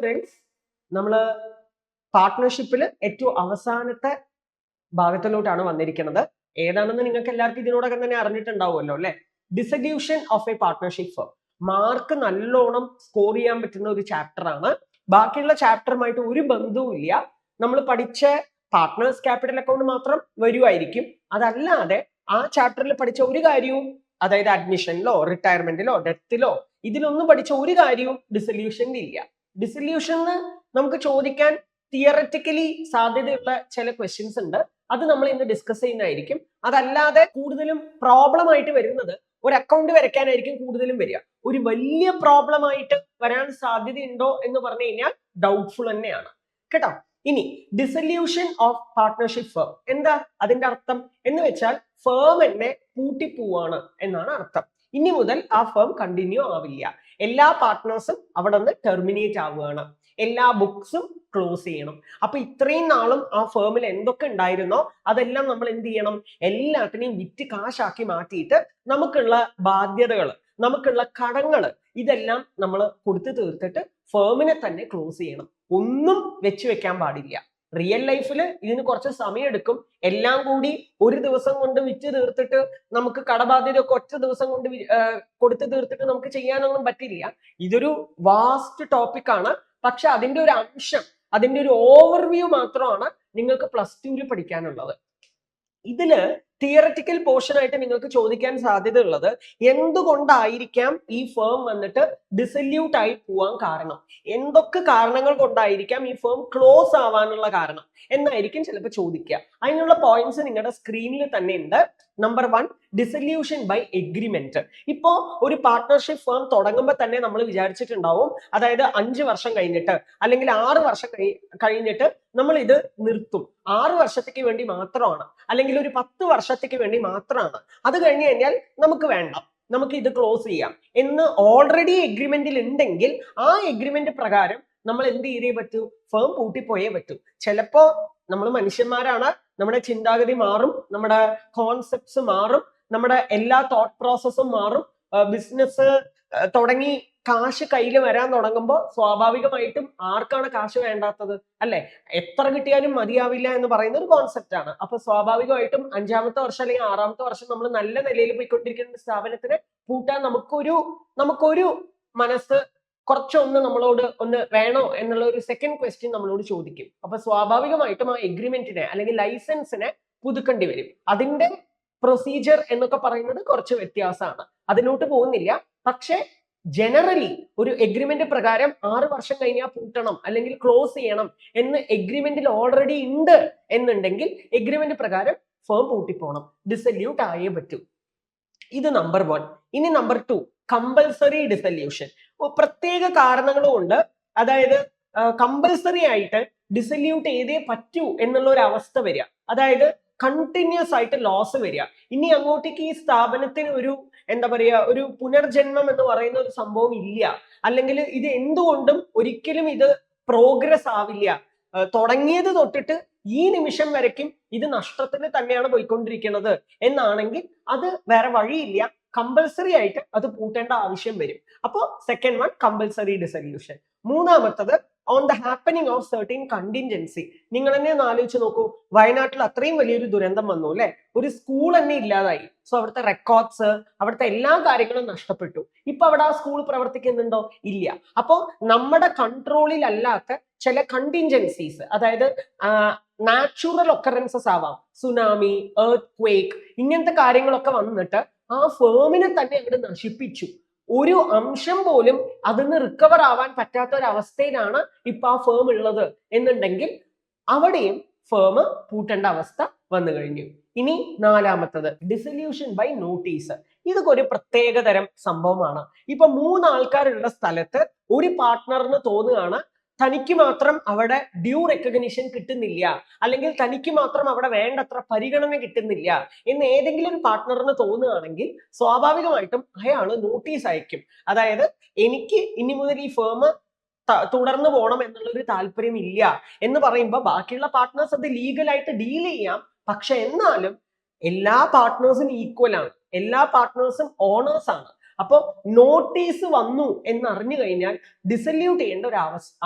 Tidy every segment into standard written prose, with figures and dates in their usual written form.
Friends, നമ്മൾ പാർട്ട്ണർഷിപ്പിൽ ഏറ്റവും അവസാനത്തെ ഭാഗത്തിലോട്ടാണ് വന്നിരിക്കുന്നത്. ഏതാണെന്ന് നിങ്ങൾക്ക് എല്ലാവർക്കും ഇതിനോടകം തന്നെ അറിഞ്ഞിട്ടുണ്ടാവുമല്ലോ അല്ലെ. Dissolution of A partnership firm. Mark നല്ലോണം സ്കോർ ചെയ്യാൻ പറ്റുന്ന ഒരു ചാപ്റ്റർ ആണ്. ബാക്കിയുള്ള ചാപ്റ്ററുമായിട്ട് ഒരു ബന്ധവും ഇല്ല. നമ്മൾ പഠിച്ച പാർട്ട്നേഴ്സ് ക്യാപിറ്റൽ അക്കൗണ്ട് മാത്രം വരുമായിരിക്കും. അതല്ലാതെ ആ ചാപ്റ്ററിൽ പഠിച്ച ഒരു കാര്യവും, അതായത് അഡ്മിഷനിലോ റിട്ടയർമെന്റിലോ ഡെത്തിലോ ഇതിലൊന്നും പഠിച്ച ഒരു കാര്യവും ഡിസൊല്യൂഷനിൽ ഇല്ല. ഡിസൊല്യൂഷന് നമുക്ക് ചോദിക്കാൻ തിയററ്റിക്കലി സാധ്യതയുള്ള ചില ക്വസ്റ്റ്യൻസ് ഉണ്ട്. അത് നമ്മൾ ഇന്ന് ഡിസ്കസ് ചെയ്യുന്നതായിരിക്കും. അതല്ലാതെ കൂടുതലും പ്രോബ്ലം ആയിട്ട് വരുന്നത് ഒരു അക്കൗണ്ട് വരയ്ക്കാനായിരിക്കും കൂടുതലും വരിക. ഒരു വലിയ പ്രോബ്ലം ആയിട്ട് വരാൻ സാധ്യതയുണ്ടോ എന്ന് പറഞ്ഞു കഴിഞ്ഞാൽ ഡൗട്ട്ഫുൾ തന്നെയാണ് കേട്ടോ. ഇനി ഡിസൊല്യൂഷൻ ഓഫ് പാർട്ട്ണർഷിപ്പ് ഫേം എന്താ അതിന്റെ അർത്ഥം എന്ന് വെച്ചാൽ ഫേം എന്നെ പൂട്ടിപ്പോവാണ് എന്നാണ് അർത്ഥം. ഇനി മുതൽ ആ ഫേം കണ്ടിന്യൂ ആവില്ല. എല്ലാ പാർട്ട്നേഴ്സും അവിടെ നിന്ന് ടെർമിനേറ്റ് ആവുകയാണ്. എല്ലാ ബുക്സും ക്ലോസ് ചെയ്യണം. അപ്പൊ ഇത്രയും നാളും ആ ഫേമിൽ എന്തൊക്കെ ഉണ്ടായിരുന്നോ അതെല്ലാം നമ്മൾ എന്ത് ചെയ്യണം? എല്ലാത്തിനെയും വിറ്റ് കാശാക്കി മാറ്റിയിട്ട് നമുക്കുള്ള ബാധ്യതകൾ, നമുക്കുള്ള കടങ്ങൾ ഇതെല്ലാം നമ്മൾ കൊടുത്തു തീർത്തിട്ട് ഫേമിനെ തന്നെ ക്ലോസ് ചെയ്യണം. ഒന്നും വെച്ച് വെക്കാൻ പാടില്ല. റിയൽ ലൈഫിൽ ഇതിന് കുറച്ച് സമയം എടുക്കും. എല്ലാം കൂടി ഒരു ദിവസം കൊണ്ട് വിറ്റ് തീർത്തിട്ട് നമുക്ക് കടബാധ്യത ഒക്കെ ഒറ്റ ദിവസം കൊണ്ട് കൊടുത്തു തീർത്തിട്ട് നമുക്ക് ചെയ്യാനൊന്നും പറ്റില്ല. ഇതൊരു വാസ്റ്റ് ടോപ്പിക് ആണ്. പക്ഷെ അതിന്റെ ഒരു അംശം, അതിന്റെ ഒരു ഓവർവ്യൂ മാത്രമാണ് നിങ്ങൾക്ക് പ്ലസ് ടുവിൽ പഠിക്കാനുള്ളത്. ഇതില് തിയററ്റിക്കൽ പോർഷൻ ആയിട്ട് നിങ്ങൾക്ക് ചോദിക്കാൻ സാധ്യത ഉള്ളത് എന്തുകൊണ്ടായിരിക്കാം ഈ ഫേം വന്നിട്ട് ഡിസൊല്യൂട്ട് ആയി പോവാൻ കാരണം, എന്തൊക്കെ കാരണങ്ങൾ കൊണ്ടായിരിക്കാം ഈ ഫേം ക്ലോസ് ആവാനുള്ള കാരണം എന്നായിരിക്കും ചിലപ്പോൾ ചോദിക്കുക. അതിനുള്ള പോയിന്റ്സ് നിങ്ങളുടെ സ്ക്രീനിൽ തന്നെ ഉണ്ട്. Number 1, dissolution by agreement. ഇപ്പോ ഒരു പാർട്ട്ണർഷിപ്പ് ഫേം തുടങ്ങുമ്പോൾ തന്നെ നമ്മൾ വിചാരിച്ചിട്ടുണ്ടാവും, അതായത് 5 വർഷം കഴിഞ്ഞിട്ട് അല്ലെങ്കിൽ 6 വർഷം കഴിഞ്ഞിട്ട് നമ്മൾ ഇത് നിർത്തും, 6 വർഷത്തേക്ക് വേണ്ടി മാത്രമാണ്, അല്ലെങ്കിൽ ഒരു 10 വർഷത്തേക്ക് വേണ്ടി മാത്രമാണ്, അത് കഴിഞ്ഞു കഴിഞ്ഞാൽ നമുക്ക് വേണ്ട, നമുക്ക് ഇത് ക്ലോസ് ചെയ്യാം എന്ന് ഓൾറെഡി എഗ്രിമെന്റിൽ ഉണ്ടെങ്കിൽ ആ എഗ്രിമെന്റ് പ്രകാരം നമ്മൾ എന്ത് ചെയ്തേ പറ്റൂ? ഫേം പൂട്ടിപ്പോയേ പറ്റൂ. ചിലപ്പോ നമ്മൾ മനുഷ്യന്മാരാണ്, നമ്മുടെ ചിന്താഗതി മാറും, നമ്മുടെ കോൺസെപ്റ്റ്സ് മാറും, നമ്മുടെ എല്ലാ തോട്ട് പ്രോസസ്സും മാറും. ബിസിനസ് തുടങ്ങി കാശ് കയ്യിൽ വരാൻ തുടങ്ങുമ്പോൾ സ്വാഭാവികമായിട്ടും ആർക്കാണ് കാശ് വേണ്ടാത്തത് അല്ലെ? എത്ര കിട്ടിയാലും മതിയാവില്ല എന്ന് പറയുന്ന ഒരു കോൺസെപ്റ്റ് ആണ്. അപ്പൊ സ്വാഭാവികമായിട്ടും 5ാമത്തെ വർഷം അല്ലെങ്കിൽ 6ാമത്തെ വർഷം നമ്മൾ നല്ല നിലയിൽ പോയിക്കൊണ്ടിരിക്കുന്ന സ്ഥാപനത്തിന് പൂട്ടാൻ നമുക്കൊരു മനസ്സ് കുറച്ചൊന്ന് നമ്മളോട് ഒന്ന് വേണോ എന്നുള്ള ഒരു സെക്കൻഡ് ക്വസ്റ്റ്യൻ നമ്മളോട് ചോദിക്കും. അപ്പൊ സ്വാഭാവികമായിട്ടും ആ എഗ്രിമെന്റിനെ അല്ലെങ്കിൽ ലൈസൻസിനെ പുതുക്കേണ്ടി വരും. അതിന്റെ പ്രൊസീജിയർ എന്നൊക്കെ പറയുന്നത് കുറച്ച് വ്യത്യാസമാണ്, അതിലോട്ട് പോകുന്നില്ല. പക്ഷെ ജനറലി ഒരു എഗ്രിമെന്റ് പ്രകാരം 6 വർഷം കഴിഞ്ഞാൽ പൂട്ടണം അല്ലെങ്കിൽ ക്ലോസ് ചെയ്യണം എന്ന് എഗ്രിമെന്റിൽ ഓൾറെഡി ഉണ്ട് എന്നുണ്ടെങ്കിൽ എഗ്രിമെന്റ് പ്രകാരം ഫേം പൂട്ടിപ്പോണം, ഡിസൊല്യൂട്ട് ആയേ പറ്റൂ. ഇത് നമ്പർ 1. ഇനി നമ്പർ 2, കമ്പൽസറി ഡിസൊല്യൂഷൻ. പ്രത്യേക കാരണങ്ങൾ കൊണ്ട്, അതായത് കമ്പൽസറി ആയിട്ട് ഡിസൊല്യൂട്ട് ചെയ്തേ പറ്റൂ എന്നുള്ള ഒരു അവസ്ഥ വരിക, അതായത് കണ്ടിന്യൂസ് ആയിട്ട് ലോസ് വരിക. ഇനി അങ്ങോട്ടേക്ക് ഈ സ്ഥാപനത്തിന് ഒരു എന്താ പറയാ, ഒരു പുനർജന്മം എന്ന് പറയുന്ന ഒരു സംഭവം ഇല്ല, അല്ലെങ്കിൽ ഇത് എന്തുകൊണ്ടും ഒരിക്കലും ഇത് പ്രോഗ്രസ് ആവില്ല, തുടങ്ങിയത് തൊട്ടിട്ട് ഈ നിമിഷം വരയ്ക്കും ഇത് നഷ്ടത്തിൽ തന്നെയാണ് പോയിക്കൊണ്ടിരിക്കുന്നത് എന്നാണെങ്കിൽ അത് വേറെ വഴിയില്ല, കമ്പൽസറി ആയിട്ട് അത് പൂട്ടേണ്ട ആവശ്യം വരും. അപ്പോ സെക്കൻഡ് 1, കമ്പൽസറി ഡിസൊല്യൂഷൻ. മൂന്നാമത്തത്, on the happening of certain contingency. നിങ്ങൾ തന്നെ ഒന്ന് ആലോചിച്ച് നോക്കൂ, വയനാട്ടിൽ അത്രയും വലിയൊരു ദുരന്തം വന്നു അല്ലെ, ഒരു സ്കൂൾ തന്നെ ഇല്ലാതായി. സോ അവിടുത്തെ റെക്കോർഡ്സ്, അവിടുത്തെ എല്ലാ കാര്യങ്ങളും നഷ്ടപ്പെട്ടു. ഇപ്പൊ അവിടെ ആ സ്കൂൾ പ്രവർത്തിക്കുന്നുണ്ടോ? ഇല്ല. അപ്പോ നമ്മുടെ കൺട്രോളിൽ അല്ലാത്ത ചില കണ്ടിൻജൻസീസ്, അതായത് നാച്ചുറൽ ഒക്കറൻസസ് ആവാം, സുനാമി, എർത്ത് ക്വേക്ക്, ഇങ്ങനത്തെ കാര്യങ്ങളൊക്കെ വന്നിട്ട് ആ ഫേമിനെ തന്നെ അങ്ങോട്ട് നശിപ്പിച്ചു. ഒരു അംശം പോലും അതിന് റിക്കവർ ആവാൻ പറ്റാത്ത ഒരു അവസ്ഥയിലാണ് ഇപ്പൊ ആ ഫേം ഉള്ളത് എന്നുണ്ടെങ്കിൽ അവിടെയും ഫേം പൂട്ടേണ്ട അവസ്ഥ വന്നു കഴിഞ്ഞു. ഇനി 4ാമത്തത്, ഡിസൊല്യൂഷൻ ബൈ നോട്ടീസ്. ഇതൊക്കെ ഒരു പ്രത്യേക തരം സംഭവമാണ്. ഇപ്പൊ 3 ആൾക്കാരുള്ള സ്ഥലത്ത് ഒരു പാർട്ട്ണറിന് തോന്നുകയാണ് തനിക്ക് മാത്രം അവിടെ ഡ്യൂ റെക്കഗ്നിഷൻ കിട്ടുന്നില്ല, അല്ലെങ്കിൽ തനിക്ക് മാത്രം അവിടെ വേണ്ടത്ര പരിഗണന കിട്ടുന്നില്ല എന്ന് ഏതെങ്കിലും ഒരു പാർട്ട്ണറിന് തോന്നുകയാണെങ്കിൽ സ്വാഭാവികമായിട്ടും അയാള് നോട്ടീസ് അയക്കും. അതായത് എനിക്ക് ഇനി മുതൽ ഈ ഫേം തുടർന്ന് പോകണം എന്നുള്ളൊരു താല്പര്യം ഇല്ല എന്ന് പറയുമ്പോൾ ബാക്കിയുള്ള പാർട്ട്നേഴ്സ് അത് ലീഗലായിട്ട് ഡീൽ ചെയ്യാം. പക്ഷെ എന്നാലും എല്ലാ പാർട്ട്നേഴ്സും ഈക്വൽ ആണ്, എല്ലാ പാർട്ട്നേഴ്സും ഓണേഴ്സ് ആണ്. അപ്പൊ നോട്ടീസ് വന്നു എന്ന് അറിഞ്ഞു കഴിഞ്ഞാൽ ഡിസല്യൂട്ട് ചെയ്യേണ്ട ഒരു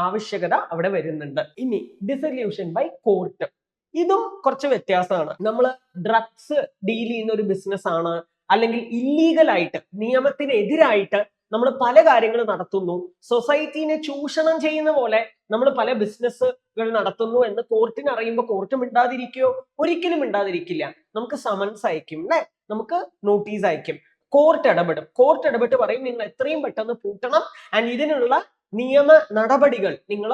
ആവശ്യകത അവിടെ വരുന്നുണ്ട്. ഇനി ഡിസല്യൂഷൻ ബൈ കോർട്ട്, ഇതും കുറച്ച് വ്യത്യാസമാണ്. നമ്മൾ ഡ്രഗ്സ് ഡീൽ ചെയ്യുന്ന ഒരു ബിസിനസ് ആണ്, അല്ലെങ്കിൽ ഇല്ലീഗൽ ആയിട്ട് നിയമത്തിനെതിരായിട്ട് നമ്മൾ പല കാര്യങ്ങൾ നടത്തുന്നു, സൊസൈറ്റിനെ ചൂഷണം ചെയ്യുന്ന പോലെ നമ്മൾ പല ബിസിനസ്സുകൾ നടത്തുന്നു എന്ന് കോർട്ടിന് അറിയുമ്പോൾ കോർട്ട് മിണ്ടാതിരിക്കുകയോ? ഒരിക്കലും മിണ്ടാതിരിക്കില്ല. നമുക്ക് സമൻസ് അയക്കും അല്ലെ, നമുക്ക് നോട്ടീസ് അയക്കും, കോർട്ട് ഇടപെടും. കോർട്ട് ഇടപെട്ട് പറയും നിങ്ങൾ എത്രയും പെട്ടെന്ന് പൂട്ടണം, ആൻഡ് ഇതിനുള്ള നിയമ നടപടികൾ നിങ്ങൾ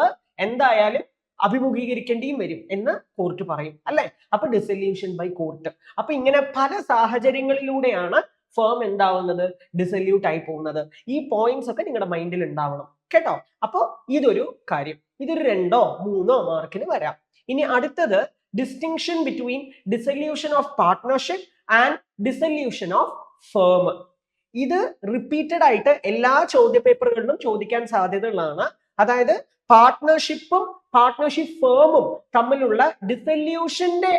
എന്തായാലും അഭിമുഖീകരിക്കേണ്ടിയും വരും എന്ന് കോർട്ട് പറയും അല്ലെ. അപ്പൊ ഡിസല്യൂഷൻ ബൈ കോർട്ട്. അപ്പൊ ഇങ്ങനെ പല സാഹചര്യങ്ങളിലൂടെയാണ് ഫേം എന്താവുന്നത്, ഡിസല്യൂട്ട് ആയി പോകുന്നത്. ഈ പോയിന്റ്സ് ഒക്കെ നിങ്ങളുടെ മൈൻഡിൽ ഉണ്ടാവണം കേട്ടോ. അപ്പൊ ഇതൊരു കാര്യം, ഇതൊരു 2 or 3 മാർക്കിന് വരാം. ഇനി അടുത്തത് distinction between dissolution of partnership and dissolution of firm. ഇത് റിപ്പീറ്റഡ് ആയിട്ട് എല്ലാ ചോദ്യ പേപ്പറുകളിലും ചോദിക്കാൻ സാധ്യതയുള്ളതാണ്. അതായത് പാർട്ട്ണർഷിപ്പും പാർട്ട്ണർഷിപ്പ് ഫേമും തമ്മിലുള്ള ഡിസല്യൂഷന്റെ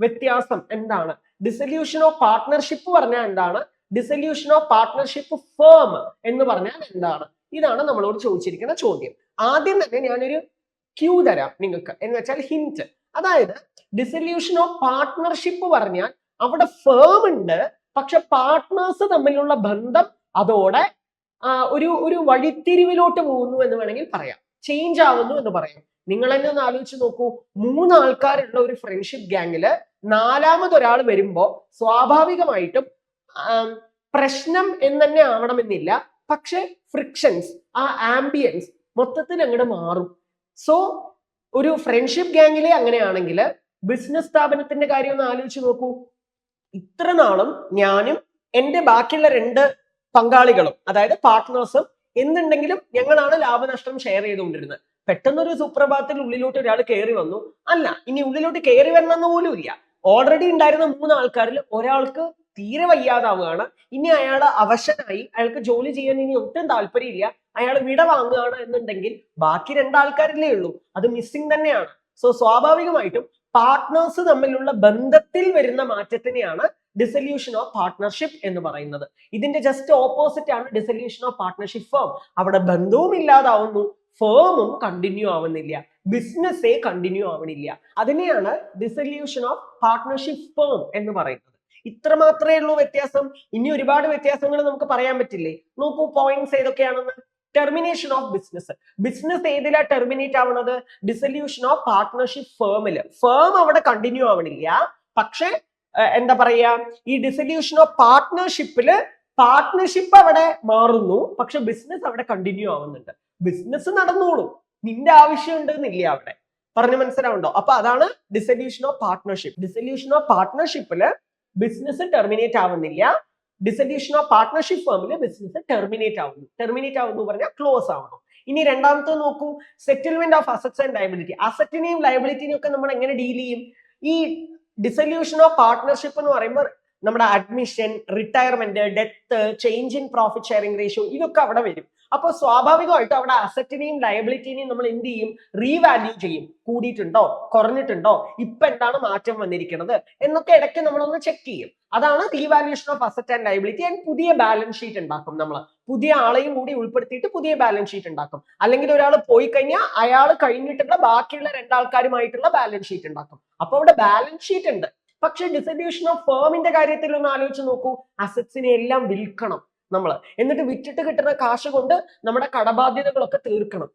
വ്യത്യാസം എന്താണ്, ഡിസല്യൂഷൻ ഓഫ് പാർട്ട്ണർഷിപ്പ് പറഞ്ഞാൽ എന്താണ്, ഡിസല്യൂഷൻ ഓഫ് പാർട്ട്ണർഷിപ്പ് ഫേം എന്ന് പറഞ്ഞാൽ എന്താണ്, ഇതാണ് നമ്മളോട് ചോദിച്ചിരിക്കുന്ന ചോദ്യം. ആദ്യം തന്നെ ഞാനൊരു ക്യൂ തരാം നിങ്ങൾക്ക്, എന്ന് വെച്ചാൽ ഹിന്റ്. അതായത് ഡിസല്യൂഷൻ ഓഫ് പാർട്ട്ണർഷിപ്പ് പറഞ്ഞാൽ അവിടെ ഫേം ഉണ്ട്, പക്ഷെ പാർട്ട്നേഴ്സ് തമ്മിലുള്ള ബന്ധം അതോടെ ഒരു വഴിത്തിരിവിലോട്ട് പോകുന്നു എന്ന് വേണമെങ്കിൽ പറയാം, ചേഞ്ച് ആവുന്നു എന്ന് പറയാം. നിങ്ങൾ തന്നെ ഒന്ന് ആലോചിച്ച് നോക്കൂ, 3 ആൾക്കാരുള്ള ഒരു ഫ്രണ്ട്ഷിപ്പ് ഗ്യാങ്ങില് 4മതൊരാൾ വരുമ്പോ സ്വാഭാവികമായിട്ടും പ്രശ്നം എന്ന് തന്നെ ആവണമെന്നില്ല, പക്ഷെ ഫ്രിക്ഷൻസ്, ആ ആംബിയൻസ് മൊത്തത്തിൽ അങ്ങോട്ട് മാറും. സോ ഒരു ഫ്രണ്ട്ഷിപ്പ് ഗ്യാങ്ങിലെ അങ്ങനെയാണെങ്കിൽ ബിസിനസ് സ്ഥാപനത്തിന്റെ കാര്യം ഒന്ന് ആലോചിച്ച് നോക്കൂ. ഇത്ര നാളും ഞാനും എന്റെ ബാക്കിയുള്ള 2 പങ്കാളികളും, അതായത് പാർട്ട്നേഴ്സും എന്തുണ്ടെങ്കിലും ഞങ്ങളാണ് ലാഭനഷ്ടം ഷെയർ ചെയ്തുകൊണ്ടിരുന്നത്. പെട്ടെന്നൊരു സുപ്രഭാതത്തിൽ ഉള്ളിലോട്ട് ഒരാൾ കയറി വന്നു, അല്ല ഇനി ഉള്ളിലോട്ട് കയറി വരണമെന്ന് പോലും ഇല്ല, ഓൾറെഡി ഉണ്ടായിരുന്ന 3 ആൾക്കാരിൽ ഒരാൾക്ക് തീരെ വയ്യാതാവുകയാണ്, ഇനി അയാൾ അവശനായി, അയാൾക്ക് ജോലി ചെയ്യാൻ ഇനി ഒട്ടും താല്പര്യമില്ല, അയാൾ വിട വാങ്ങുകയാണ് എന്നുണ്ടെങ്കിൽ ബാക്കി 2 ആൾക്കാരില്ലേ ഉള്ളൂ, അത് മിസ്സിംഗ് തന്നെയാണ്. സോ സ്വാഭാവികമായിട്ടും പാർട്ട്നേഴ്സ് തമ്മിലുള്ള ബന്ധത്തിൽ വരുന്ന മാറ്റത്തിനെയാണ് ഡിസല്യൂഷൻ ഓഫ് പാർട്ട്ണർഷിപ്പ് എന്ന് പറയുന്നത്. ഇതിന്റെ ജസ്റ്റ് ഓപ്പോസിറ്റ് ആണ് ഡിസല്യൂഷൻ ഓഫ് പാർട്ട്ണർഷിപ്പ് ഫേം. അവിടെ ബന്ധവും ഇല്ലാതാവുന്നു, ഫേമും കണ്ടിന്യൂ ആവുന്നില്ല, ബിസിനസ്സേ കണ്ടിന്യൂ ആവണില്ല. അതിനെയാണ് ഡിസല്യൂഷൻ ഓഫ് പാർട്ട്ണർഷിപ്പ് ഫേം എന്ന് പറയുന്നത്. ഇത്ര മാത്രമേ ഉള്ളൂ വ്യത്യാസം. ഇനി ഒരുപാട് വ്യത്യാസങ്ങൾ നമുക്ക് പറയാൻ പറ്റില്ലേ? നോക്കൂ പോയിന്റ്സ് ഏതൊക്കെയാണെന്ന്. ടെർമിനേഷൻ ഓഫ് ബിസിനസ്, ബിസിനസ് ഏതിലാ ടെർമിനേറ്റ് ആവുന്നത്, ഡിസല്യൂഷൻ ഓഫ് പാർട്ട്ണർഷിപ്പ് ഫേമില്. ഫേം അവിടെ കണ്ടിന്യൂ ആവണില്ല, പക്ഷെ എന്താ പറയാ, ഈ ഡിസല്യൂഷൻ ഓഫ് പാർട്ട്ണർഷിപ്പില് പാർട്ട്ണർഷിപ്പ് അവിടെ മാറുന്നു, പക്ഷെ ബിസിനസ് അവിടെ കണ്ടിന്യൂ ആവുന്നുണ്ട്. ബിസിനസ് നടന്നോളൂ, നിന്റെ ആവശ്യം ഉണ്ടെന്നില്ല അവിടെ. പറഞ്ഞു മനസ്സിലാവുണ്ടോ? അപ്പൊ അതാണ് dissolution of partnership. Dissolution of പാർട്ട്ണർഷിപ്പില് ബിസിനസ് ടെർമിനേറ്റ് ആവുന്നില്ല, ഡിസല്യൂഷൻ ഓഫ് പാർട്ട്ണർഷിപ്പ് ഫേമില് ബിസിനസ് ടെർമിനേറ്റ് ആവുന്നു. ടെർമിനേറ്റ് ആവുന്നു പറഞ്ഞാൽ ക്ലോസ് ആവണം. ഇനി രണ്ടാമത്തെ നോക്കൂ, settlement of assets and liability. അസറ്റിനെയും ലയബിലിറ്റിനെയും ഒക്കെ നമ്മൾ എങ്ങനെ ഡീൽ ചെയ്യും? ഈ ഡിസല്യൂഷൻ ഓഫ് പാർട്ട്ണർഷിപ്പ് എന്ന് പറയുമ്പോൾ നമ്മുടെ admission, retirement, death, change in profit sharing ratio, ഇതൊക്കെ അവിടെ വരും. അപ്പൊ സ്വാഭാവികമായിട്ടും അവിടെ അസറ്റിനെയും ലയബിലിറ്റിനെയും നമ്മൾ എന്ത് ചെയ്യും? റീവാല്യൂ ചെയ്യും. കൂടിയിട്ടുണ്ടോ, കുറഞ്ഞിട്ടുണ്ടോ, ഇപ്പൊ എന്താണ് മാറ്റം വന്നിരിക്കുന്നത് എന്നൊക്കെ ഇടയ്ക്ക് നമ്മളൊന്ന് ചെക്ക് ചെയ്യും. അതാണ് revaluation of asset and liability. And പുതിയ ബാലൻസ് ഷീറ്റ് ഉണ്ടാക്കും. നമ്മൾ പുതിയ ആളെയും കൂടി ഉൾപ്പെടുത്തിയിട്ട് പുതിയ ബാലൻസ് ഷീറ്റ് ഉണ്ടാക്കും. അല്ലെങ്കിൽ ഒരാൾ പോയി കഴിഞ്ഞാൽ അയാൾ കഴിഞ്ഞിട്ടുള്ള ബാക്കിയുള്ള 2 ആൾക്കാരുമായിട്ടുള്ള ബാലൻസ് ഷീറ്റ് ഉണ്ടാക്കും. അപ്പൊ അവിടെ ബാലൻസ് ഷീറ്റ് ഉണ്ട്. പക്ഷെ ഡിസല്യൂഷൻ ഓഫ് ഫേമിന്റെ കാര്യത്തിൽ ഒന്ന് ആലോചിച്ച് നോക്കൂ, അസറ്റ്സിനെ എല്ലാം വിൽക്കണം നമ്മൾ, എന്നിട്ട് വിറ്റിട്ട് കിട്ടുന്ന കാശ് കൊണ്ട് നമ്മുടെ കടബാധ്യതകളൊക്കെ തീർക്കണം.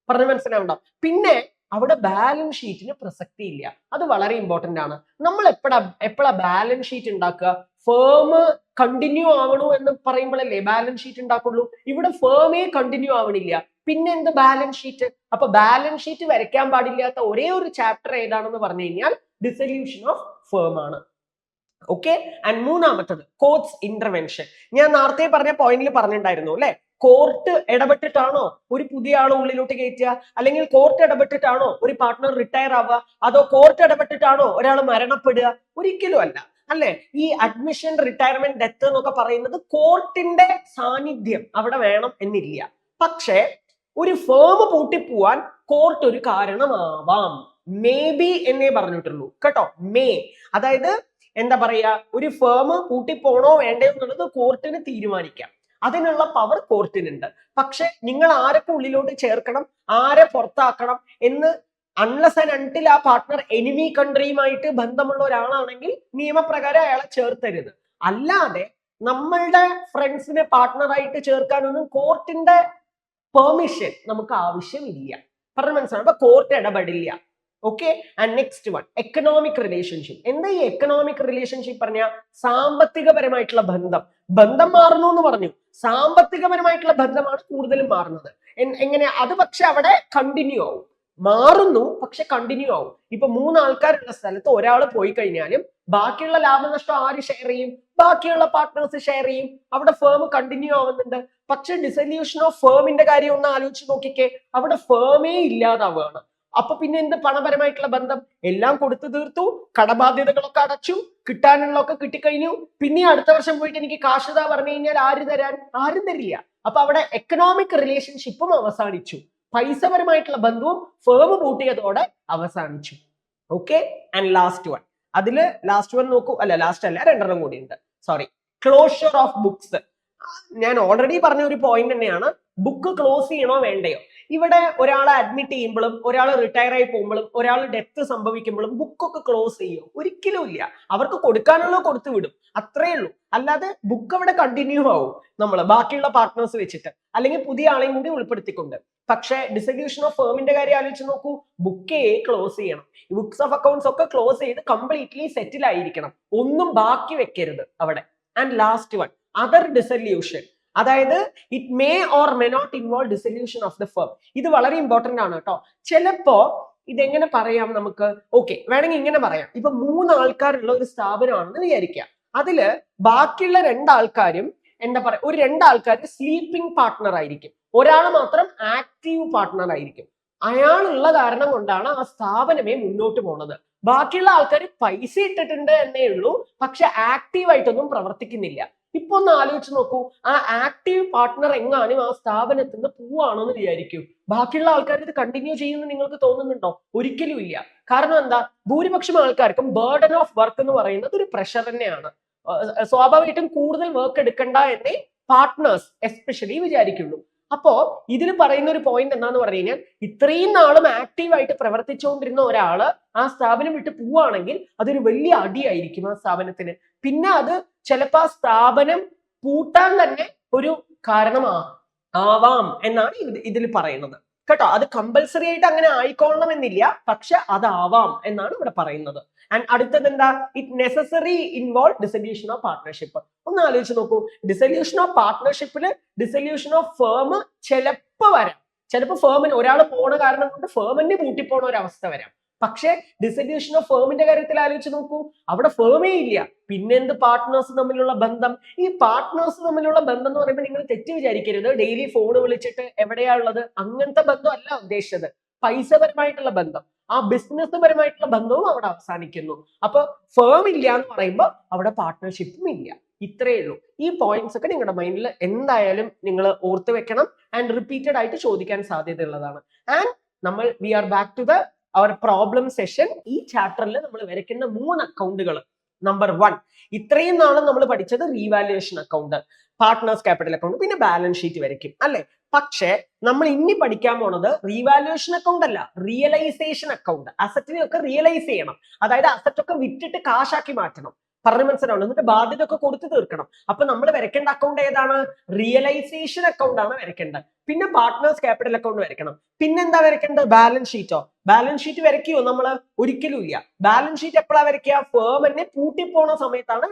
പറഞ്ഞു മനസ്സിലാവുണ്ടോ? പിന്നെ അവിടെ ബാലൻസ് ഷീറ്റിന് പ്രസക്തി ഇല്ല. അത് വളരെ ഇമ്പോർട്ടന്റ് ആണ്. നമ്മൾ എപ്പോഴാ ബാലൻസ് ഷീറ്റ് ഉണ്ടാക്കുക? ഫേം കണ്ടിന്യൂ ആവണു എന്ന് പറയുമ്പോഴല്ലേ ബാലൻസ് ഷീറ്റ് ഉണ്ടാക്കുള്ളൂ. ഇവിടെ ഫേമേ കണ്ടിന്യൂ ആവണില്ല, പിന്നെ എന്ത് ബാലൻസ് ഷീറ്റ്? അപ്പൊ ബാലൻസ് ഷീറ്റ് വരയ്ക്കാൻ പാടില്ലാത്ത ഒരേ ഒരു ചാപ്റ്റർ ഏതാണെന്ന് പറഞ്ഞു കഴിഞ്ഞാൽ ഡിസല്യൂഷൻ ഓഫ് ഫേം ആണ്. ഓക്കെ. ആൻഡ് മൂന്നാമത്തത് കോർട്ട്സ് ഇന്റർവെൻഷൻ. ഞാൻ നേരത്തെ പറഞ്ഞ പോയിന്റിൽ പറഞ്ഞിട്ടുണ്ടായിരുന്നു അല്ലെ, കോർട്ട് ഇടപെട്ടിട്ടാണോ ഒരു പുതിയ ആൾ ഉള്ളിലോട്ട് കയറ്റുക, അല്ലെങ്കിൽ കോർട്ട് ഇടപെട്ടിട്ടാണോ ഒരു പാർട്ട്ണർ റിട്ടയർ ആവുക, അതോ കോർട്ട് ഇടപെട്ടിട്ടാണോ ഒരാൾ മരണപ്പെടുക? ഒരിക്കലും അല്ല അല്ലെ. ഈ അഡ്മിഷൻ, റിട്ടയർമെന്റ്, ഡെത്ത് എന്നൊക്കെ പറയുന്നത് കോർട്ടിന്റെ സാന്നിധ്യം അവിടെ വേണം എന്നില്ല. പക്ഷെ ഒരു ഫേം പൂട്ടിപ്പോവാൻ കോർട്ട് ഒരു കാരണമാവാം. മേ ബി എന്നേ പറഞ്ഞിട്ടുള്ളൂ കേട്ടോ, മേ. അതായത് എന്താ പറയാ, ഒരു ഫേം പൂട്ടിപ്പോണോ വേണ്ടയോ എന്നുള്ളത് കോർട്ടിന് തീരുമാനിക്കാം. അതിനുള്ള പവർ കോർട്ടിനുണ്ട്. പക്ഷെ നിങ്ങൾ ആരൊക്കെ ഉള്ളിലോട്ട് ചേർക്കണം, ആരെ പുറത്താക്കണം എന്ന് അൺലെസ് ആൻഡ് അൺടിൽ ആ പാർട്ട്ണർ എനിമി കൺട്രിയുമായിട്ട് ബന്ധമുള്ള ഒരാളാണെങ്കിൽ നിയമപ്രകാരം അയാളെ ചേർത്തരുത്. അല്ലാതെ നമ്മളുടെ ഫ്രണ്ട്സിനെ പാർട്ട്ണറായിട്ട് ചേർക്കാനൊന്നും കോർട്ടിന്റെ പെർമിഷൻ നമുക്ക് ആവശ്യമില്ല. പറഞ്ഞ മനസ്സിലാണ്. അപ്പൊ കോർട്ട് ഇടപെടില്ല. Okay. And next one, economic relationship. എന്താ ഈ എക്കണോമിക് റിലേഷൻഷിപ്പ് പറഞ്ഞാൽ? സാമ്പത്തികപരമായിട്ടുള്ള ബന്ധം മാറുന്നു എന്ന് പറഞ്ഞു. സാമ്പത്തികപരമായിട്ടുള്ള ബന്ധമാണ് കൂടുതലും മാറുന്നത്. എങ്ങനെ? അത് പക്ഷെ അവിടെ കണ്ടിന്യൂ ആവും. മാറുന്നു പക്ഷെ കണ്ടിന്യൂ ആവും. ഇപ്പൊ 3 ആൾക്കാരുള്ള സ്ഥലത്ത് ഒരാൾ പോയി കഴിഞ്ഞാലും ബാക്കിയുള്ള ലാഭനഷ്ടം ആര് ഷെയർ ചെയ്യും? ബാക്കിയുള്ള പാർട്ട്നേഴ്സ് ഷെയർ ചെയ്യും. അവിടെ ഫേം കണ്ടിന്യൂ ആവുന്നുണ്ട്. പക്ഷെ ഡിസൊല്യൂഷൻ ഓഫ് ഫേമിന്റെ കാര്യം ഒന്ന് ആലോചിച്ച് നോക്കിക്കേ. അവിടെ ഫേമേ ഇല്ലാതാവുകയാണ്. അപ്പൊ പിന്നെ എന്ത് പണപരമായിട്ടുള്ള ബന്ധം? എല്ലാം കൊടുത്തു തീർത്തു, കടബാധ്യതകളൊക്കെ അടച്ചു, കിട്ടാനുള്ളതൊക്കെ കിട്ടിക്കഴിഞ്ഞു. പിന്നെ അടുത്ത വർഷം പോയിട്ട് എനിക്ക് കാശുത പറഞ്ഞു കഴിഞ്ഞാൽ ആര് തരാൻ? ആരും തരില്ല. അപ്പൊ അവിടെ എക്കണോമിക് റിലേഷൻഷിപ്പും അവസാനിച്ചു. പൈസപരമായിട്ടുള്ള ബന്ധവും ഫേം പൂട്ടിയതോടെ അവസാനിച്ചു. ഓക്കെ. ആൻഡ് ലാസ്റ്റ് വൺ, അതില് ലാസ്റ്റ് വൺ നോക്കൂ. അല്ല, ലാസ്റ്റ് അല്ല, 2 കൂടി ഉണ്ട്. സോറി. Closure of books. ഞാൻ ഓൾറെഡി പറഞ്ഞ ഒരു പോയിന്റ് തന്നെയാണ്. ബുക്ക് ക്ലോസ് ചെയ്യണോ വേണ്ടയോ? ഇവിടെ ഒരാളെ അഡ്മിറ്റ് ചെയ്യുമ്പോഴും ഒരാൾ റിട്ടയർ ആയി പോകുമ്പോഴും ഒരാൾ ഡെത്ത് സംഭവിക്കുമ്പോഴും ബുക്കൊക്കെ ക്ലോസ് ചെയ്യോ? ഒരിക്കലും ഇല്ല. അവർക്ക് കൊടുക്കാനുള്ളത് കൊടുത്തു വിടും, അത്രേ ഉള്ളൂ. അല്ലാതെ ബുക്ക് അവിടെ കണ്ടിന്യൂ ആവും നമ്മൾ ബാക്കിയുള്ള പാർട്ട്നേഴ്സ് വെച്ചിട്ട്, അല്ലെങ്കിൽ പുതിയ ആളെയും കൂടി ഉൾപ്പെടുത്തിക്കൊണ്ട്. പക്ഷേ ഡിസൊല്യൂഷൻ ഓഫ് ഫേമിന്റെ കാര്യം ആലോചിച്ച് നോക്കൂ. ബുക്കേ ക്ലോസ് ചെയ്യണം. ബുക്സ് ഓഫ് അക്കൗണ്ട്സ് ഒക്കെ ക്ലോസ് ചെയ്ത് കംപ്ലീറ്റ്ലി സെറ്റിൽ ആയിരിക്കണം. ഒന്നും ബാക്കി വെക്കരുത് അവിടെ. And last one, other dissolution. അതായത് it may or may not involve dissolution of the firm. ഇത് വളരെ ഇമ്പോർട്ടന്റ് ആണ് കേട്ടോ. ചിലപ്പോ ഇതെങ്ങനെ പറയാം നമുക്ക്? ഓക്കെ, വേണമെങ്കിൽ ഇങ്ങനെ പറയാം. ഇപ്പൊ 3 ആൾക്കാരുള്ള ഒരു സ്ഥാപനമാണെന്ന് വിചാരിക്കുക. അതില് ബാക്കിയുള്ള 2 ആൾക്കാരും എന്താ പറയാ, ഒരു 2 ആൾക്കാർ സ്ലീപ്പിംഗ് പാർട്ട്ണർ ആയിരിക്കും, ഒരാൾ മാത്രം ആക്റ്റീവ് പാർട്ട്ണർ ആയിരിക്കും. അയാളുള്ള കാരണം കൊണ്ടാണ് ആ സ്ഥാപനമേ മുന്നോട്ട് പോണത്. ബാക്കിയുള്ള ആൾക്കാർ പൈസ ഇട്ടിട്ടുണ്ട് എന്നേ ഉള്ളൂ, പക്ഷെ ആക്റ്റീവായിട്ടൊന്നും പ്രവർത്തിക്കുന്നില്ല. ഇപ്പൊ ഒന്ന് ആലോചിച്ച് നോക്കൂ. ആ ആക്റ്റീവ് പാർട്ട്ണർ എങ്ങാനും ആ സ്ഥാപനത്തിൽ നിന്ന് പോവാണോ എന്ന് വിചാരിക്കൂ. ബാക്കിയുള്ള ആൾക്കാർ ഇത് കണ്ടിന്യൂ ചെയ്യുമെന്ന് നിങ്ങൾക്ക് തോന്നുന്നുണ്ടോ? ഒരിക്കലും ഇല്ല. കാരണം എന്താ? ഭൂരിപക്ഷം ആൾക്കാർക്കും ബേർഡൻ ഓഫ് വർക്ക് എന്ന് പറയുന്നത് ഒരു പ്രഷർ തന്നെയാണ്. സ്വാഭാവികമായിട്ടും കൂടുതൽ വർക്ക് എടുക്കണ്ട എന്നേ പാർട്ട്നേഴ്സ് എസ്പെഷ്യലി വിചാരിക്കുള്ളൂ. അപ്പോ ഇതിൽ പറയുന്ന ഒരു പോയിന്റ് എന്താന്ന് പറഞ്ഞു കഴിഞ്ഞാൽ, ഇത്രയും നാളും ആക്റ്റീവായിട്ട് പ്രവർത്തിച്ചുകൊണ്ടിരുന്ന ഒരാള് ആ സ്ഥാപനം വിട്ട് പോവുകയാണെങ്കിൽ അതൊരു വലിയ അടിയായിരിക്കും ആ സ്ഥാപനത്തിന്. പിന്നെ അത് ചിലപ്പോ ആ സ്ഥാപനം പൂട്ടാൻ തന്നെ ഒരു കാരണമാവാം എന്നാണ് ഇതിൽ പറയുന്നത് കേട്ടോ. അത് കമ്പൽസറി ആയിട്ട് അങ്ങനെ ആയിക്കൊള്ളണം എന്നില്ല, പക്ഷെ അതാവാം എന്നാണ് ഇവിടെ പറയുന്നത്. ആൻഡ് അടുത്തത് എന്താ? It necessary involve dissolution of partnership. ഒന്ന് ആലോചിച്ച് നോക്കൂ. ഡിസൊല്യൂഷൻ ഓഫ് പാർട്ട്ണർഷിപ്പില് ഡിസൊല്യൂഷൻ ഓഫ് ഫേം ചിലപ്പോ വരാം. ചിലപ്പോൾ ഫേമിന് ഒരാൾ പോണ കാരണം കൊണ്ട് ഫേമിന് പൂട്ടിപ്പോണ ഒരു അവസ്ഥ വരാം. പക്ഷെ ഡിസൊല്യൂഷൻ ഓഫ് ഫേമിന്റെ കാര്യത്തിൽ ആലോചിച്ച് നോക്കൂ. അവിടെ ഫേമേ ഇല്ല, പിന്നെന്ത് പാർട്ട്നേഴ്സ് തമ്മിലുള്ള ബന്ധം? ഈ പാർട്ട്നേഴ്സ് തമ്മിലുള്ള ബന്ധം എന്ന് പറയുമ്പോൾ നിങ്ങൾ തെറ്റ് വിചാരിക്കരുത്. ഡെയിലി ഫോൺ വിളിച്ചിട്ട് എവിടെയാ ഉള്ളത്, അങ്ങനത്തെ ബന്ധം അല്ല ഉദ്ദേശിച്ചത്. പൈസപരമായിട്ടുള്ള ബന്ധം, ആ ബിസിനസ് പരമായിട്ടുള്ള ബന്ധവും അവിടെ അവസാനിക്കുന്നു. അപ്പൊ ഫേം ഇല്ല എന്ന് പറയുമ്പോൾ അവിടെ പാർട്ട്ണർഷിപ്പും ഇല്ല. ഇത്രയേ ഉള്ളൂ. ഈ പോയിന്റ്സ് ഒക്കെ നിങ്ങളുടെ മൈൻഡിൽ എന്തായാലും നിങ്ങൾ ഓർത്ത് വെക്കണം. ആൻഡ് റിപ്പീറ്റഡ് ആയിട്ട് ചോദിക്കാൻ സാധ്യതയുള്ളതാണ്. ആൻഡ് നമ്മൾ we are back to the our problem session. ഈ ചാപ്റ്ററിൽ നമ്മൾ വരയ്ക്കുന്ന 3 അക്കൗണ്ടുകൾ. നമ്പർ 1, ഇത്രയും നാളും നമ്മൾ പഠിച്ചത് revaluation account, partners capital account, പിന്നെ ബാലൻസ് ഷീറ്റ് വരയ്ക്കും അല്ലെ. പക്ഷെ നമ്മൾ ഇനി പഠിക്കാൻ പോണത് റീവാലുവേഷൻ അക്കൗണ്ട് അല്ല, റിയലൈസേഷൻ അക്കൗണ്ട്. അസറ്റിനെയൊക്കെ റിയലൈസ് ചെയ്യണം. അതായത് അസറ്റ് ഒക്കെ വിറ്റിട്ട് കാശാക്കി മാറ്റണം. പറഞ്ഞു മനസ്സിലാവണം. എന്നിട്ട് ബാധ്യത ഒക്കെ കൊടുത്തു തീർക്കണം. അപ്പൊ നമ്മൾ വരയ്ക്കേണ്ട അക്കൗണ്ട് ഏതാണ്? റിയലൈസേഷൻ അക്കൗണ്ട് ആണ് വരയ്ക്കേണ്ടത്. പിന്നെ പാർട്ട്നേഴ്സ് ക്യാപിറ്റൽ അക്കൗണ്ട് വരയ്ക്കണം. പിന്നെന്താ വരയ്ക്കേണ്ടത്? ബാലൻസ് ഷീറ്റോ? ബാലൻസ് ഷീറ്റ് വരയ്ക്കുമോ നമ്മൾ? ഒരിക്കലും ഇല്ല. ബാലൻസ് ഷീറ്റ് എപ്പോഴാണ് വരയ്ക്കുക? ഫേമിനെ പൂട്ടിപ്പോണ സമയത്താണ്,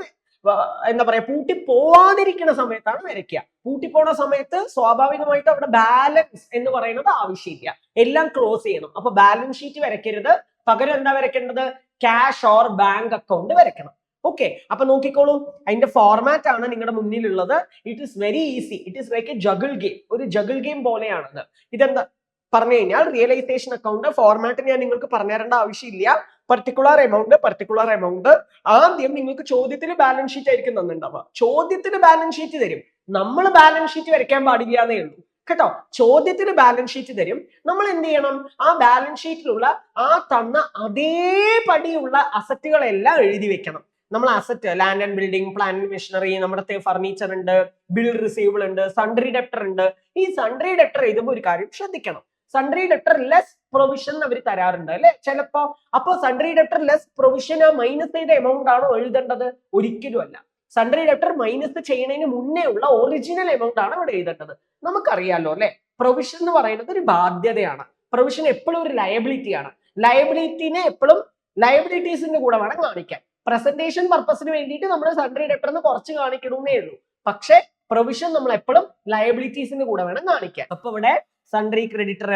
എന്താ പറയാ, പൂട്ടി പോവാതിരിക്കുന്ന സമയത്താണ് വരയ്ക്കുക. പൂട്ടിപ്പോണ സമയത്ത് സ്വാഭാവികമായിട്ട് അവിടെ ബാലൻസ് എന്ന് പറയുന്നത് ആവശ്യമില്ല, എല്ലാം ക്ലോസ് ചെയ്യണം. അപ്പൊ ബാലൻസ് ഷീറ്റ് വരയ്ക്കരുത്. പകരം എന്താ വരയ്ക്കേണ്ടത്? ക്യാഷ് ഓർ ബാങ്ക് അക്കൗണ്ട് വരയ്ക്കണം. ഓക്കെ. അപ്പൊ നോക്കിക്കോളൂ, അതിന്റെ ഫോർമാറ്റ് ആണ് നിങ്ങളുടെ മുന്നിലുള്ളത്. It is very easy. It is like A ജഗിൾ game. ഒരു ജഗിൾ ഗെയിം പോലെയാണത്. ഇതെന്താ പറഞ്ഞു കഴിഞ്ഞാൽ, റിയലൈസേഷൻ അക്കൗണ്ട് ഫോർമാറ്റ് ഞാൻ നിങ്ങൾക്ക് പറഞ്ഞു തരേണ്ട ആവശ്യമില്ല. Particular amount. ആദ്യം നിങ്ങൾക്ക് ചോദ്യത്തിൽ ബാലൻസ് ഷീറ്റ് ആയിരിക്കും തന്നിട്ടുണ്ടാവുക. ചോദ്യത്തിന് ബാലൻസ് ഷീറ്റ് തരും. നമ്മൾ ബാലൻസ് ഷീറ്റ് വരയ്ക്കാൻ പാടില്ല എന്നേ ഉള്ളൂ കേട്ടോ. ചോദ്യത്തിന് ബാലൻസ് ഷീറ്റ് തരും. നമ്മൾ എന്ത് ചെയ്യണം? ആ ബാലൻസ് ഷീറ്റിലുള്ള ആ തന്ന അതേപടിയുള്ള അസറ്റുകളെല്ലാം എഴുതി വെക്കണം. നമ്മൾ asset land and building, plant and machinery, നമ്മുടെ ഫർണിച്ചർ ഉണ്ട്, ബിൽ റിസീവബിൾ ഉണ്ട്, സൺട്രി ഡെപ്റ്റർ ഉണ്ട്. ഈ സൺട്രി ഡെപ്റ്റർ എഴുതുമ്പോൾ ഒരു കാര്യം ശ്രദ്ധിക്കണം, സൺട്രി ഡെപ്റ്റർ ലെസ് പ്രൊവിഷൻ അവർ തരാറുണ്ട് അല്ലെ ചിലപ്പോ. അപ്പൊ സൺട്രി ഡെപ്റ്റർ ലെസ് പ്രൊവിഷൻ ആ മൈനസ് ചെയ്ത എമൗണ്ട് ആണോ എഴുതേണ്ടത്? ഒരിക്കലും അല്ല. സൺട്രി ഡെപ്റ്റർ മൈനസ് ചെയ്യുന്നതിന് മുന്നേ ഉള്ള ഒറിജിനൽ എമൗണ്ട് ആണ് ഇവിടെ എഴുതേണ്ടത്. നമുക്കറിയാലോ അല്ലെ, പ്രൊവിഷൻ എന്ന് പറയുന്നത് ഒരു ബാധ്യതയാണ്. പ്രൊവിഷൻ എപ്പോഴും ഒരു ലയബിലിറ്റി ആണ്. ലയബിലിറ്റിനെ എപ്പോഴും ലയബിലിറ്റീസിന്റെ കൂടെ വേണം കാണിക്കാൻ. പ്രസന്റേഷൻ പർപ്പസിന് വേണ്ടിയിട്ട് നമ്മൾ സൺട്രി ഡെപ്റ്റർ കുറച്ച് കാണിക്കണമെന്നേ ഉള്ളൂ. പക്ഷെ പ്രൊവിഷൻ നമ്മൾ എപ്പോഴും ലയബിലിറ്റീസിന്റെ കൂടെ വേണം കാണിക്കാൻ. അപ്പൊ ഇവിടെ sundry creditor,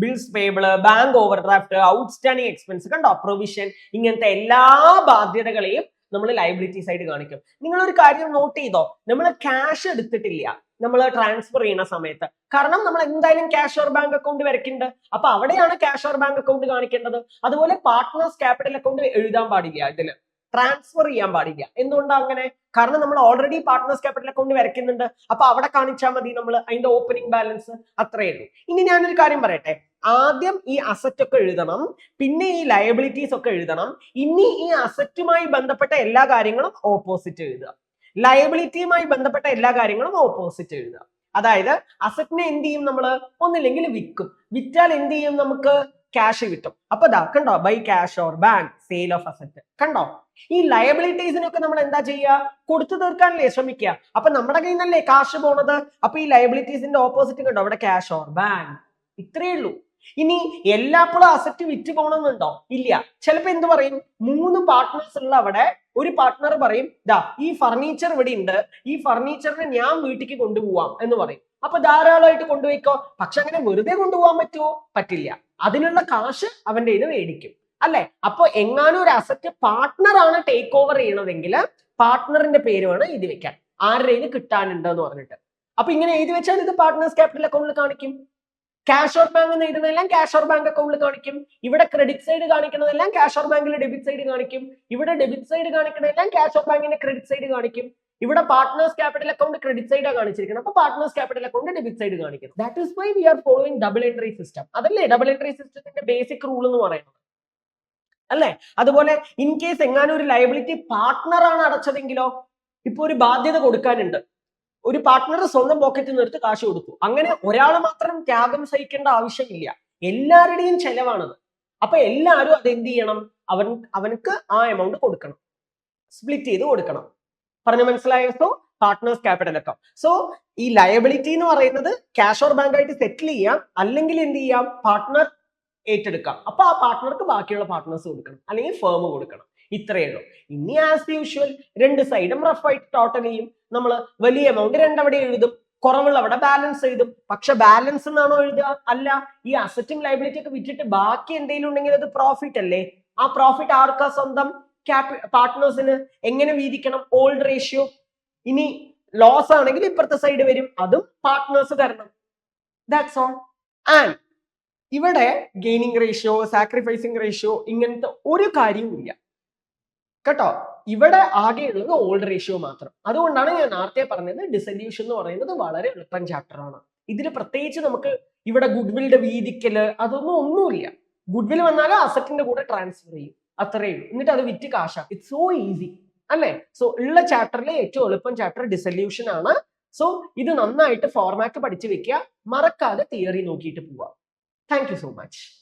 bills payable, bank overdraft, outstanding expense, കണ്ടോ പ്രൊവിഷൻ, ഇങ്ങനത്തെ എല്ലാ ബാധ്യതകളെയും നമ്മൾ ലയബിലിറ്റി സൈഡ് കാണിക്കും. നിങ്ങൾ ഒരു കാര്യം നോട്ട് ചെയ്തോ, നമ്മൾ ക്യാഷ് എടുത്തിട്ടില്ല നമ്മൾ ട്രാൻസ്ഫർ ചെയ്യുന്ന സമയത്ത്. കാരണം നമ്മൾ എന്തായാലും ക്യാഷ് ഓർ ബാങ്ക് അക്കൗണ്ട് വരയ്ക്കുന്നുണ്ട്. അപ്പൊ അവിടെയാണ് ക്യാഷ് ഓർ ബാങ്ക് അക്കൗണ്ട് കാണിക്കേണ്ടത്. അതുപോലെ പാർട്ട്നേഴ്സ് ക്യാപിറ്റൽ അക്കൗണ്ട് എഴുതാൻ പാടില്ല, ഇതില് ട്രാൻസ്ഫർ ചെയ്യാൻ പാടില്ല. എന്തുകൊണ്ടാണ് അങ്ങനെ? കാരണം നമ്മൾ ഓൾറെഡി പാർട്ട്നേഴ്സ് ക്യാപിറ്റൽ അക്കൗണ്ട് വരയ്ക്കുന്നുണ്ട്. അപ്പൊ അവിടെ കാണിച്ചാൽ മതി നമ്മൾ അതിന്റെ ഓപ്പണിംഗ് ബാലൻസ്, അത്രയേ ഉള്ളൂ. ഇനി ഞാനൊരു കാര്യം പറയട്ടെ, ആദ്യം ഈ അസറ്റ് ഒക്കെ എഴുതണം, പിന്നെ ഈ ലയബിലിറ്റീസ് ഒക്കെ എഴുതണം. ഇനി ഈ അസറ്റുമായി ബന്ധപ്പെട്ട എല്ലാ കാര്യങ്ങളും ഓപ്പോസിറ്റ് എഴുതുക, ലയബിലിറ്റിയുമായി ബന്ധപ്പെട്ട എല്ലാ കാര്യങ്ങളും ഓപ്പോസിറ്റ് എഴുതുക. അതായത് അസറ്റിനെ എന്ത് ചെയ്യും നമ്മൾ? ഒന്നില്ലെങ്കിൽ വിൽക്കും, വിറ്റാൽ എന്ത് ചെയ്യും? നമുക്ക് ക്യാഷ് കിട്ടും. അപ്പൊ ദാ കണ്ടോ, by cash or bank, sale of asset. കണ്ടോ, ഈ ലയബിലിറ്റീസിനൊക്കെ നമ്മൾ എന്താ ചെയ്യുക? കൊടുത്തു തീർക്കാനല്ലേ ശ്രമിക്കുക. അപ്പൊ നമ്മുടെ കയ്യിൽ നിന്നല്ലേ കാശ് പോണത്. അപ്പൊ ഈ ലയബിലിറ്റീസിന്റെ ഓപ്പോസിറ്റ് കണ്ടോ, അവിടെ ക്യാഷ് ഓർ ബാങ്ക്. ഇത്രയേ ഉള്ളൂ. ഇനി എല്ലാപ്പോഴും അസറ്റ് വിറ്റ് പോകണമെന്നുണ്ടോ? ഇല്ല. ചിലപ്പോ എന്ത് പറയും, 3 പാർട്ട്നേഴ്സ് ഉള്ള അവിടെ ഒരു പാർട്ട്ണർ പറയും, ദാ ഈ ഫർണിച്ചർ ഇവിടെ ഉണ്ട്, ഈ ഫർണിച്ചറിനെ ഞാൻ വീട്ടിലേക്ക് കൊണ്ടുപോവാം എന്ന് പറയും. അപ്പൊ ധാരാളമായിട്ട് കൊണ്ടുപോയിക്കോ. പക്ഷെ അങ്ങനെ വെറുതെ കൊണ്ടുപോകാൻ പറ്റുമോ? പറ്റില്ല. അതിനുള്ള കാശ് അവന്റെ ഇത് മേടിക്കും അല്ലെ. അപ്പൊ എങ്ങാനും ഒരു അസറ്റ് പാർട്ട്ണർ ആണ് ടേക്ക് ഓവർ ചെയ്യണതെങ്കിൽ പാർട്ട്ണറിന്റെ പേര് വേണം എഴുതി വെക്കാൻ, ആരുടെ ഇത് കിട്ടാനുണ്ട് എന്ന് പറഞ്ഞിട്ട്. അപ്പൊ ഇങ്ങനെ എഴുതി വെച്ചാൽ ഇത് പാർട്ട്നേഴ്സ് ക്യാപിറ്റൽ അക്കൗണ്ടിൽ കാണിക്കും. ക്യാഷ് ഓർ ബാങ്ക് എന്ന് എഴുതുന്നതെല്ലാം ക്യാഷ് ഓർ ബാങ്ക് അക്കൗണ്ടിൽ കാണിക്കും. ഇവിടെ ക്രെഡിറ്റ് സൈഡ് കാണിക്കുന്നതെല്ലാം ക്യാഷ് ഓർ ബാങ്കിൽ ഡെബിറ്റ് സൈഡ് കാണിക്കും. ഇവിടെ ഡെബിറ്റ് സൈഡ് കാണിക്കുന്നതെല്ലാം ക്യാഷ് ഓർ ബാങ്കിന്റെ ക്രെഡിറ്റ് സൈഡ് കാണിക്കും. ഇവിടെ partners capital account credit side ആണ് കാണിച്ചിരിക്കുന്നത്. അപ്പൊ partners capital account debit side കാണിക്കണം. That is why we are following double entry system. അതല്ലേ ഡബിൾ എൻട്രി സിസ്റ്റത്തിന്റെ ബേസിക് റൂൾ എന്ന് പറയുന്നത് അല്ലേ. അതുപോലെ ഇൻ കേസ് എങ്ങാനും ഒരു ലയബിലിറ്റി പാർട്ട്ണർ ആണ് അടച്ചതെങ്കിലോ, ഇപ്പൊ ഒരു ബാധ്യത കൊടുക്കാനുണ്ട്, ഒരു പാർട്ട്ണർ സ്വന്തം പോക്കറ്റിൽ നിന്ന് എടുത്ത് കാശ് കൊടുത്തു. അങ്ങനെ ഒരാൾ മാത്രം ത്യാഗം സഹിക്കേണ്ട ആവശ്യമില്ല, എല്ലാവരുടെയും ചെലവാണത്. അപ്പൊ എല്ലാവരും അത് എന്ത് ചെയ്യണം? അവനക്ക് ആ എമൗണ്ട് കൊടുക്കണം, സ്പ്ലിറ്റ് ചെയ്ത് കൊടുക്കണം. പറഞ്ഞു മനസ്സിലായോ? So partners capital account. So ഈ ലയബിലിറ്റി എന്ന് പറയുന്നത് ക്യാഷ് ഓർ ബാങ്ക് ആയിട്ട് സെറ്റിൽ ചെയ്യാം, അല്ലെങ്കിൽ എന്ത് ചെയ്യാം? പാർട്ട്ണർ ഏറ്റെടുക്കാം. അപ്പൊ ആ പാർട്ട്ണർക്ക് ബാക്കിയുള്ള പാർട്ട്നേഴ്സ് കൊടുക്കണം, അല്ലെങ്കിൽ ഫേം കൊടുക്കണം. ഇത്രയേ ഉള്ളൂ. ഇനി ആസ് യൂഷ്വൽ രണ്ട് സൈഡും റഫായിട്ട് ടോട്ടൽ ചെയ്യും. നമ്മൾ വലിയ എമൗണ്ട് രണ്ടവിടെ എഴുതും, കുറവുള്ള അവിടെ ബാലൻസ് എഴുതും. പക്ഷെ ബാലൻസ് എന്നാണോ എഴുതുക? അല്ല. ഈ അസറ്റും ലയബിലിറ്റി ഒക്കെ വിറ്റിട്ട് ബാക്കി എന്തെങ്കിലും ഉണ്ടെങ്കിൽ അത് പ്രോഫിറ്റ് അല്ലേ. ആ പ്രോഫിറ്റ് ആർക്കാ സ്വന്തം? പാർട്ട്നേഴ്സിന്. എങ്ങനെ വീതിക്കണം? Old ratio. ഇനി ലോസ് ആണെങ്കിൽ ഇപ്പുറത്തെ സൈഡ് വരും, അതും പാർട്ട്നേഴ്സ് തരണം. That's all. ആൻഡ് ഇവിടെ ഗെയിനിങ് റേഷ്യോ, സാക്രിഫൈസിങ് റേഷ്യോ ഇങ്ങനത്തെ ഒരു കാര്യവും ഇല്ല കേട്ടോ. ഇവിടെ ആകെയുള്ളത് ഓൾഡ് റേഷ്യോ മാത്രം. അതുകൊണ്ടാണ് ഞാൻ നേരത്തെ പറഞ്ഞത് ഡിസൊല്യൂഷൻ എന്ന് പറയുന്നത് വളരെ എളുപ്പം ചാപ്റ്റർ ആണ്. ഇതിൽ പ്രത്യേകിച്ച് നമുക്ക് ഇവിടെ ഗുഡ്വില്ലിന്റെ വീതിക്കല് ഒന്നുമില്ല. ഗുഡ്വിൽ വന്നാലും അസറ്റിന്റെ കൂടെ ട്രാൻസ്ഫർ ചെയ്യും, അത്രയേ ഉള്ളൂ. എന്നിട്ട് അത് വിറ്റ് കാശാക്കും. ഇറ്റ്സ് സോ ഈസി അല്ലേ. സോ ഉള്ള ചാപ്റ്ററിലെ ഏറ്റവും എളുപ്പം ചാപ്റ്റർ ഡിസൊല്യൂഷൻ ആണ്. സോ ഇത് നന്നായിട്ട് ഫോർമാറ്റ് പഠിച്ചു വെക്കുക, മറക്കാതെ തിയറി നോക്കിയിട്ട് പോവാം. Thank you so much.